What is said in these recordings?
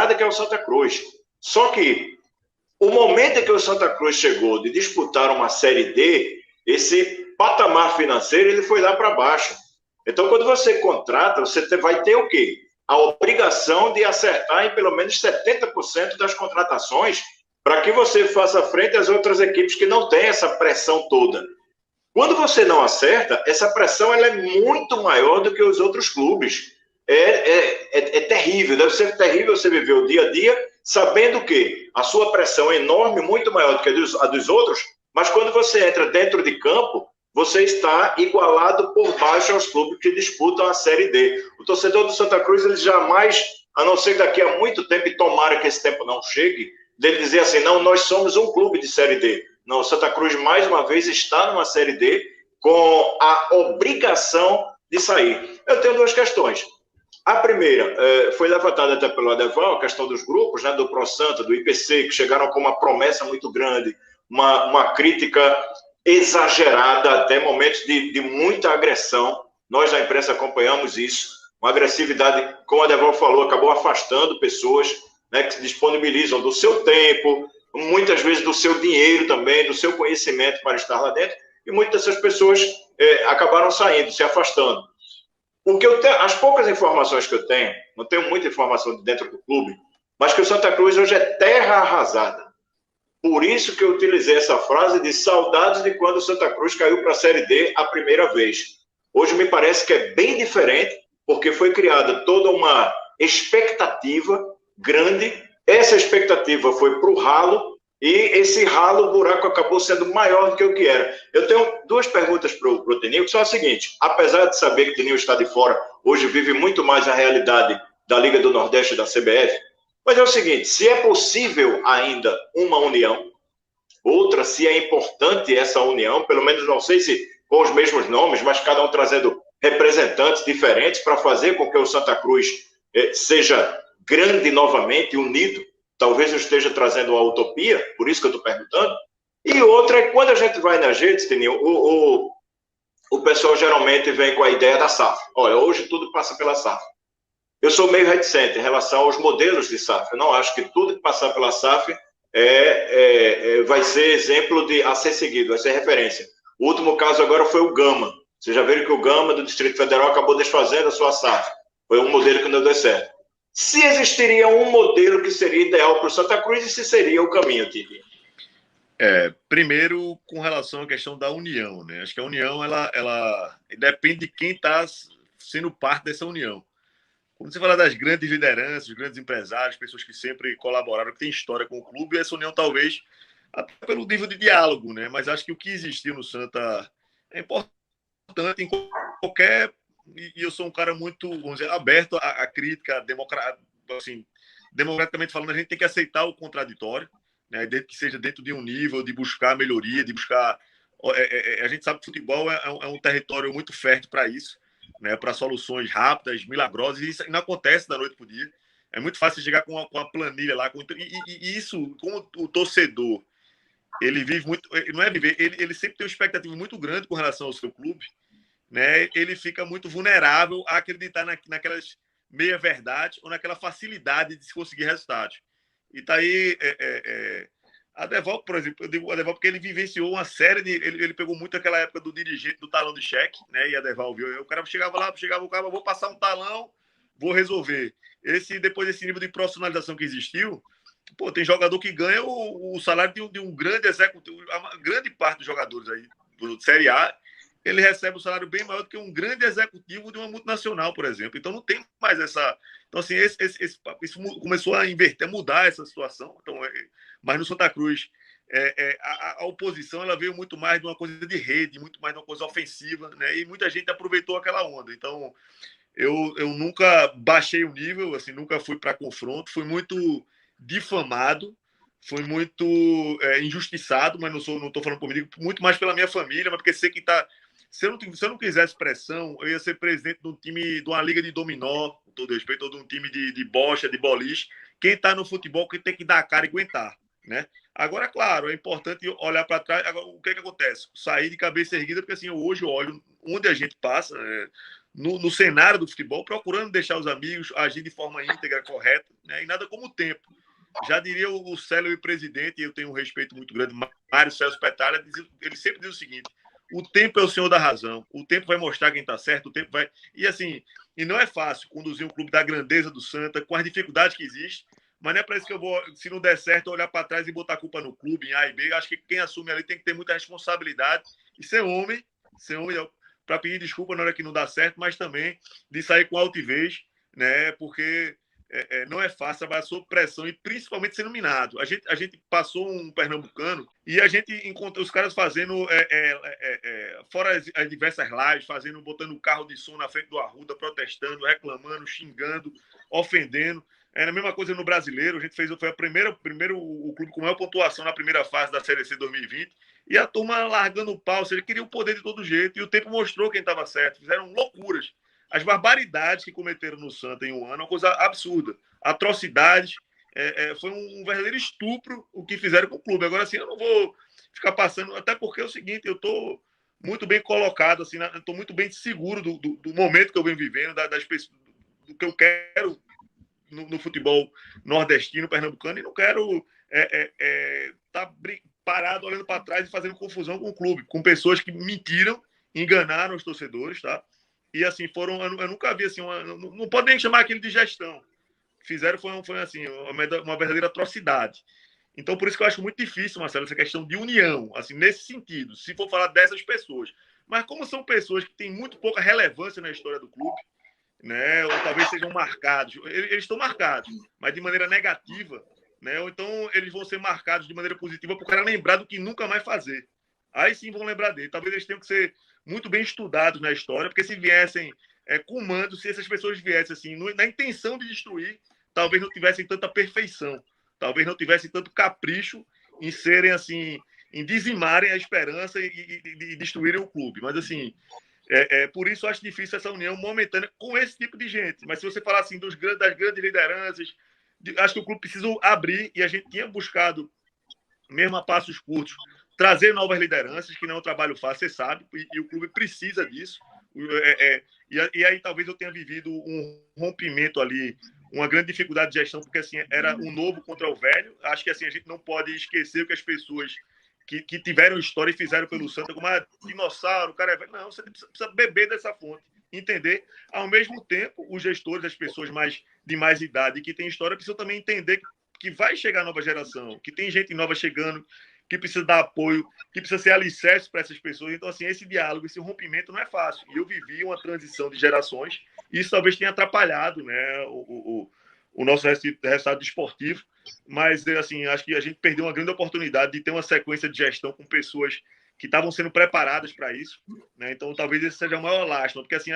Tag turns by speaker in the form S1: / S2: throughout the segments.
S1: pesada que é o Santa Cruz. Só que o momento em que o Santa Cruz chegou de disputar uma Série D, esse patamar financeiro ele foi lá para baixo. Então, quando você contrata, você vai ter o quê? A obrigação de acertar em pelo menos 70% das contratações para que você faça frente às outras equipes que não têm essa pressão toda. Quando você não acerta, essa pressão ela é muito maior do que os outros clubes. É terrível, deve ser terrível você viver o dia a dia sabendo que a sua pressão é enorme, muito maior do que a dos outros, mas quando você entra dentro de campo, você está igualado por baixo aos clubes que disputam a Série D. O torcedor do Santa Cruz, ele jamais, a não ser daqui a muito tempo, e tomara que esse tempo não chegue, dele dizer assim, não, nós somos um clube de Série D. Não, o Santa Cruz, mais uma vez, está numa Série D com a obrigação de sair. Eu tenho duas questões. A primeira, foi levantada até pelo Adeval, a questão dos grupos, né, do ProSanta, do IPC, que chegaram com uma promessa muito grande, uma crítica exagerada, até momentos de muita agressão. Nós, da imprensa, acompanhamos isso. Uma agressividade, como o Adeval falou, acabou afastando pessoas, né, que se disponibilizam do seu tempo, muitas vezes do seu dinheiro também, do seu conhecimento para estar lá dentro, e muitas dessas pessoas acabaram saindo, se afastando. O que eu tenho, as poucas informações que eu tenho, não tenho muita informação de dentro do clube, mas que o Santa Cruz hoje é terra arrasada. Por isso que eu utilizei essa frase de saudades de quando o Santa Cruz caiu para a Série D a primeira vez. Hoje me parece que é bem diferente, porque foi criada toda uma expectativa grande. Essa expectativa foi para o ralo, e esse ralo, o buraco acabou sendo maior do que o que era. Eu tenho duas perguntas para o Teninho, que são as seguintes. Apesar de saber que o Teninho está de fora, hoje vive muito mais a realidade da Liga do Nordeste e da CBF, mas é o seguinte, se é possível ainda uma união, outra, se é importante essa união, pelo menos não sei se com os mesmos nomes, mas cada um trazendo representantes diferentes para fazer com que o Santa Cruz seja grande novamente, unido. Talvez eu esteja trazendo uma utopia, por isso que eu estou perguntando. E outra é quando a gente vai nas redes, Teninho, o pessoal geralmente vem com a ideia da SAF. Olha, hoje tudo passa pela SAF. Eu sou meio reticente em relação aos modelos de SAF. Eu não acho que tudo que passar pela SAF vai ser exemplo a ser seguido, vai ser referência. O último caso agora foi o Gama. Vocês já viram que o Gama do Distrito Federal acabou desfazendo a sua SAF. Foi um modelo que não deu certo. Se existiria um modelo que seria ideal para o Santa Cruz, esse seria o caminho, Titi?
S2: Primeiro, com relação à questão da união, né? Acho que a união, ela depende de quem está sendo parte dessa união. Quando você fala das grandes lideranças, dos grandes empresários, pessoas que sempre colaboraram, que têm história com o clube, essa união talvez, até pelo nível de diálogo, né? Mas acho que o que existiu no Santa é importante em qualquer... E eu sou um cara muito, vamos dizer, aberto à crítica, assim, democraticamente falando, a gente tem que aceitar o contraditório, né, desde que seja dentro de um nível de buscar melhoria, de buscar... A gente sabe que o futebol é um território muito fértil para isso, né, para soluções rápidas, milagrosas, e isso não acontece da noite para o dia. É muito fácil chegar com uma planilha lá. E isso, como o torcedor, ele vive muito... Não é viver, ele sempre tem uma expectativa muito grande com relação ao seu clube, né, ele fica muito vulnerável a acreditar naquelas meia-verdades ou naquela facilidade de se conseguir resultados. E tá aí a Deval, por exemplo, eu digo a Deval porque ele vivenciou uma série de... Ele pegou muito aquela época do dirigente do talão de cheque, né, e a Deval viu. O cara chegava o cara, vou passar um talão, vou resolver. Depois desse nível de profissionalização que existiu, pô, tem jogador que ganha o salário de um grande executivo. A grande parte dos jogadores aí do Série A, ele recebe um salário bem maior do que um grande executivo de uma multinacional, por exemplo. Então, não tem mais essa... Então, assim, isso começou a inverter, a mudar essa situação. Então, mas no Santa Cruz, a oposição ela veio muito mais de uma coisa de rede, muito mais de uma coisa ofensiva, né? E muita gente aproveitou aquela onda. Então, eu nunca baixei o nível, assim, nunca fui para confronto, fui muito difamado, fui muito injustiçado, mas não estou falando por mim, muito mais pela minha família, mas porque sei que está... Se eu não quisesse pressão, eu ia ser presidente de um time, de uma liga de dominó, com todo respeito, ou de um time de bocha, de boliche. Quem está no futebol, quem tem que dar a cara e aguentar, né? Agora, claro, é importante olhar para trás. Agora, o que acontece? Sair de cabeça erguida, porque assim, hoje eu olho onde a gente passa, no cenário do futebol, procurando deixar os amigos agir de forma íntegra, correta, né? E nada como o tempo. Já diria o célebre presidente, e eu tenho um respeito muito grande, Mário Celso Petralha, ele sempre diz o seguinte: o tempo é o senhor da razão, o tempo vai mostrar quem está certo, o tempo vai... E assim, e não é fácil conduzir um clube da grandeza do Santa, com as dificuldades que existem, mas não é para isso que eu vou, se não der certo, olhar para trás e botar a culpa no clube, em A e B. Acho que quem assume ali tem que ter muita responsabilidade e ser homem para pedir desculpa na hora que não dá certo, mas também de sair com altivez, né? Porque não é fácil trabalhar sob pressão e principalmente sendo minado. A gente passou um pernambucano e a gente encontrou os caras fazendo, fora as diversas lives, botando o carro de som na frente do Arruda, protestando, reclamando, xingando, ofendendo. Era a mesma coisa no Brasileiro. A gente foi o clube com maior pontuação na primeira fase da Série C 2020 e a turma largando o pau. Ele queria o poder de todo jeito e o tempo mostrou quem estava certo. Fizeram loucuras. As barbaridades que cometeram no Santa em um ano é uma coisa absurda. Atrocidades. Foi um verdadeiro estupro o que fizeram com o clube. Agora, assim, eu não vou ficar passando, até porque é o seguinte, eu estou muito bem colocado, assim, estou muito bem seguro do momento que eu venho vivendo, do que eu quero no futebol nordestino, pernambucano, e não quero tá parado olhando para trás e fazendo confusão com o clube, com pessoas que mentiram, enganaram os torcedores, tá? E assim, eu nunca vi assim, não pode nem chamar aquilo de gestão. O que fizeram foi assim, uma verdadeira atrocidade. Então, por isso que eu acho muito difícil, Marcelo, essa questão de união, assim, nesse sentido, se for falar dessas pessoas. Mas como são pessoas que têm muito pouca relevância na história do clube, né? Ou talvez sejam marcados. Eles estão marcados, mas de maneira negativa, né? Ou então eles vão ser marcados de maneira positiva para o cara lembrar do que nunca mais fazer. Aí sim vão lembrar dele. Talvez eles tenham que ser muito bem estudados na história, porque se viessem com mando, se essas pessoas viessem assim, na intenção de destruir, talvez não tivessem tanta perfeição, talvez não tivessem tanto capricho em serem assim, em dizimarem a esperança e destruírem o clube. Mas assim, por isso eu acho difícil essa união momentânea com esse tipo de gente. Mas se você falar assim das grandes lideranças, acho que o clube precisa abrir, e a gente tinha buscado, mesmo a passos curtos, trazer novas lideranças, que não é um trabalho fácil, você sabe, e o clube precisa disso. E aí talvez eu tenha vivido um rompimento ali, uma grande dificuldade de gestão, porque assim, era o novo contra o velho. Acho que assim, a gente não pode esquecer o que as pessoas que tiveram história e fizeram pelo Santa, como dinossauro, o cara é velho. Não, você precisa beber dessa fonte, entender. Ao mesmo tempo, os gestores, as pessoas de mais idade que têm história, precisam também entender que vai chegar a nova geração, que tem gente nova chegando, que precisa dar apoio, que precisa ser alicerce para essas pessoas. Então, assim, esse diálogo, esse rompimento não é fácil. E eu vivi uma transição de gerações, e isso talvez tenha atrapalhado, né, o nosso resultado esportivo. Mas, assim, acho que a gente perdeu uma grande oportunidade de ter uma sequência de gestão com pessoas que estavam sendo preparadas para isso, né? Então, talvez esse seja o maior lastro, porque, assim,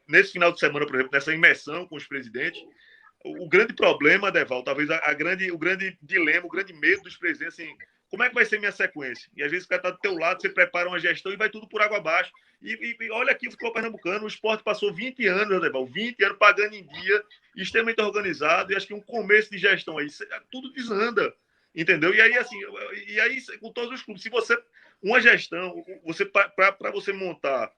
S2: nesse final de semana, por exemplo, nessa imersão com os presidentes, o grande problema, Deval, talvez o grande dilema, o grande medo dos presidentes, assim, como é que vai ser minha sequência? E às vezes o cara está do teu lado, você prepara uma gestão e vai tudo por água abaixo. E olha aqui o futebol pernambucano, o esporte passou 20 anos, Deval, 20 anos pagando em dia, extremamente organizado, e acho que um começo de gestão aí, tudo desanda, entendeu? E aí, assim, com todos os clubes, se você, uma gestão, para você montar,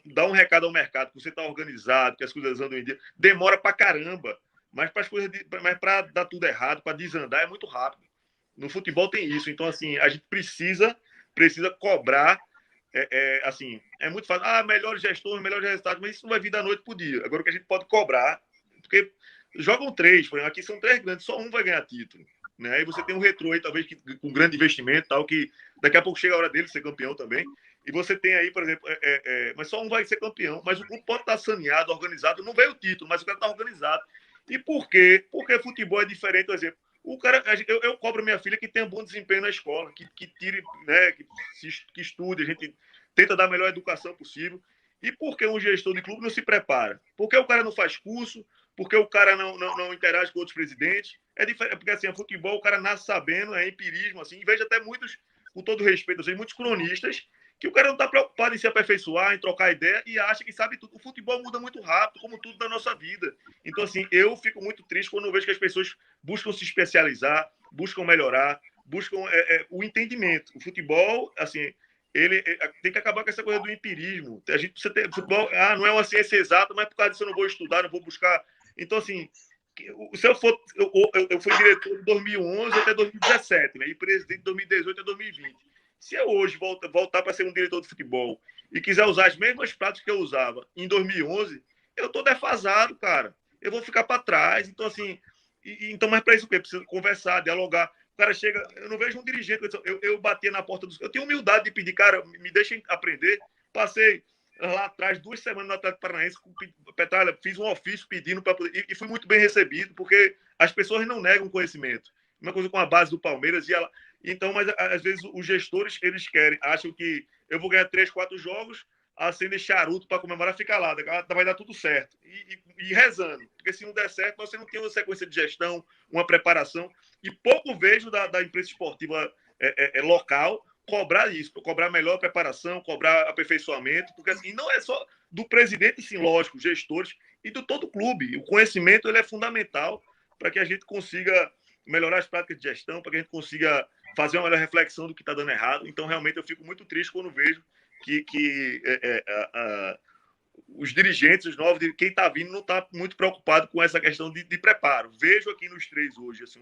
S2: dar um recado ao mercado, que você está organizado, que as coisas andam em dia, demora para caramba, mas para dar tudo errado, para desandar, é muito rápido. No futebol tem isso. Então, assim, a gente precisa cobrar. Assim, é muito fácil. Melhores gestores, melhores resultados, mas isso não vai vir da noite para o dia. Agora, o que a gente pode cobrar, porque jogam 3, por exemplo, aqui são 3 grandes, só um vai ganhar título. Né? Aí você tem um Retrô aí, talvez, com grande investimento, tal, que daqui a pouco chega a hora dele ser campeão também. E você tem aí, por exemplo, mas só um vai ser campeão. Mas o clube pode estar saneado, organizado. Não veio o título, mas o cara está organizado. E por quê? Porque futebol é diferente, por exemplo. O cara, eu cobro minha filha que tenha bom desempenho na escola, que tire, né, que estude, a gente tenta dar a melhor educação possível. E por que um gestor de clube não se prepara? Por que o cara não faz curso? Por que o cara não interage com outros presidentes? É diferente, porque assim, o futebol o cara nasce sabendo, é empirismo, assim, e vejo até muitos, com todo respeito, assim, muitos cronistas, que o cara não está preocupado em se aperfeiçoar, em trocar ideia, e acha que sabe tudo. O futebol muda muito rápido, como tudo da nossa vida. Então, assim, eu fico muito triste quando eu vejo que as pessoas buscam se especializar, buscam melhorar, buscam o entendimento. O futebol, assim, tem que acabar com essa coisa do empirismo. A gente precisa ter futebol, não é uma ciência exata, mas por causa disso eu não vou estudar, não vou buscar. Então, assim, se eu for, eu fui diretor de 2011 até 2017, né? E presidente de 2018 até 2020. Se eu hoje voltar para ser um diretor de futebol e quiser usar as mesmas práticas que eu usava em 2011, eu estou defasado, cara. Eu vou ficar para trás. Então, assim, então, mas para isso o quê? Preciso conversar, dialogar. O cara chega, eu não vejo um dirigente, eu batia na porta dos. Eu tenho humildade de pedir, cara, me deixem aprender. Passei lá atrás 2 semanas no Atlético Paranaense com Petralha, fiz um ofício pedindo para poder. E fui muito bem recebido, porque as pessoas não negam conhecimento. Uma coisa com a base do Palmeiras, e ela. Então, mas às vezes os gestores, eles acham que eu vou ganhar 3, 4 jogos, acender charuto para comemorar, fica lá, vai dar tudo certo. E rezando, porque se não der certo, você não tem uma sequência de gestão, uma preparação. E pouco vejo da imprensa esportiva local cobrar isso, cobrar melhor preparação, cobrar aperfeiçoamento, porque assim, não é só do presidente, sim, lógico, gestores, e do todo clube. O conhecimento ele é fundamental para que a gente consiga melhorar as práticas de gestão, para que a gente consiga fazer uma melhor reflexão do que está dando errado. Então, realmente, eu fico muito triste quando vejo que os dirigentes, os novos, quem está vindo, não está muito preocupado com essa questão de preparo. Vejo aqui nos 3 hoje assim,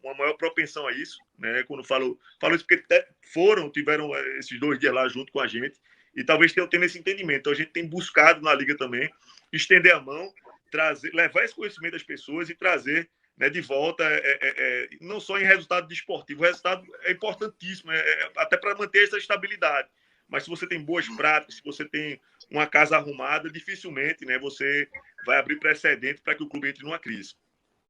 S2: uma maior propensão a isso, né? Quando falo isso porque tiveram esses 2 dias lá junto com a gente, e talvez tenham tendo esse entendimento. Então, a gente tem buscado na Liga também estender a mão, levar esse conhecimento às pessoas e trazer, né, de volta, não só em resultado desportivo, o resultado é importantíssimo, até para manter essa estabilidade. Mas se você tem boas práticas, se você tem uma casa arrumada, dificilmente, né, você vai abrir precedente para que o clube entre numa crise.